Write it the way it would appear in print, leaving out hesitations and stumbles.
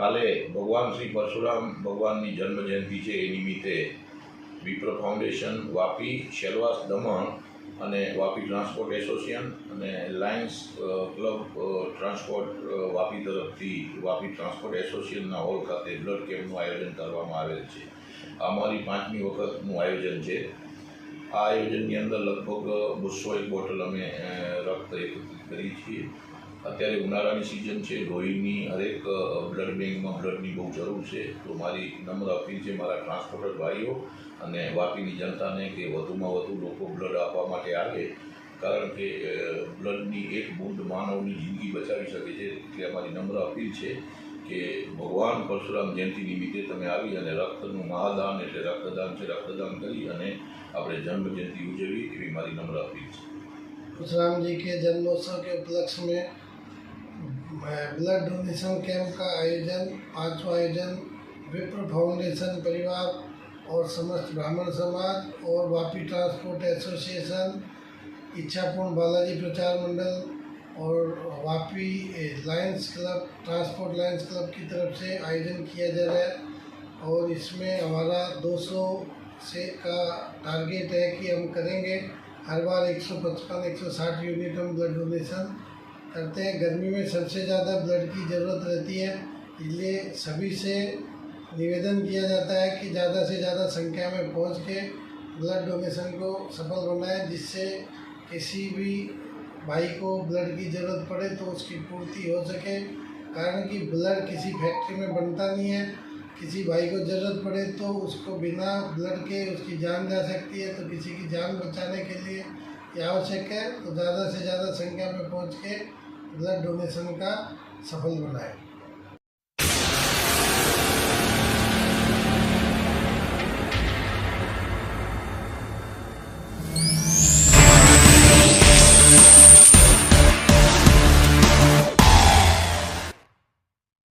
કાલે ભગવાન શ્રી પરશુરામ ભગવાનની જન્મ જયંતિ છે એ નિમિત્તે વિપ્ર ફાઉન્ડેશન વાપી, સેલવાસ દમણ અને વાપી ટ્રાન્સપોર્ટ એસોસિએશન અને લાયન્સ ક્લબ ટ્રાન્સપોર્ટ વાપી તરફથી વાપી ટ્રાન્સપોર્ટ એસોસિએશનના હોલ ખાતે બ્લડ કેમ્પનું આયોજન કરવામાં આવેલ છે. આ અમારી 5મી વખતનું આયોજન છે. આ આયોજનની અંદર લગભગ 201 બોટલ અમે રક્ત એકત્રિત કરી છીએ. અત્યારે ઉનાળાની સિઝન છે, લોહીની હરેક બ્લડ બેંકમાં બ્લડની બહુ જરૂર છે. તો મારી નમ્ર અપીલ છે મારા ટ્રાન્સપોર્ટર ભાઈઓ અને વાપીની જનતાને કે વધુમાં વધુ લોકો બ્લડ આપવા માટે આવે, કારણ કે બ્લડની એક બૂંદ માનવની જિંદગી બચાવી શકે છે. એટલે અમારી નમ્ર અપીલ છે કે ભગવાન પરશુરામ જયંતિ નિમિત્તે તમે આવી અને રક્તનું મહાદાન એટલે રક્તદાન છે, રક્તદાન કરી અને આપણે જન્મ जयंती उजवी एवं हमारी नम्र अपील है. परशुराम जी के जन्मोत्सव के उपलक्ष्य में ब्लड डोनेशन कैंप का आयोजन 5वां आयोजन विप्र फाउंडेशन परिवार और समस्त ब्राह्मण समाज और वापी ट्रांसपोर्ट एसोसिएशन, इच्छापूर्ण बालाजी प्रचार मंडल और Vapi Lions club transport Lions club की तरफ से आयोजन किया जा रहा है. और इसमें हमारा 200 से का टारगेट है कि हम करेंगे. हर बार 155-160 यूनिट हम ब्लड डोनेशन करते हैं. गर्मी में सबसे ज़्यादा ब्लड की ज़रूरत रहती है, इसलिए सभी से निवेदन किया जाता है कि ज़्यादा से ज़्यादा संख्या में पहुंच के ब्लड डोनेशन को सफल बनाएं, जिससे किसी भी भाई को ब्लड की ज़रूरत पड़े तो उसकी पूर्ति हो सके. कारण कि ब्लड किसी फैक्ट्री में बनता नहीं है. किसी भाई को ज़रूरत पड़े तो उसको बिना ब्लड के उसकी जान जा सकती है. तो किसी की जान बचाने के लिए ये आवश्यक है. तो ज़्यादा से ज़्यादा संख्या में पहुंच के ब्लड डोनेशन का सफल बनाएं.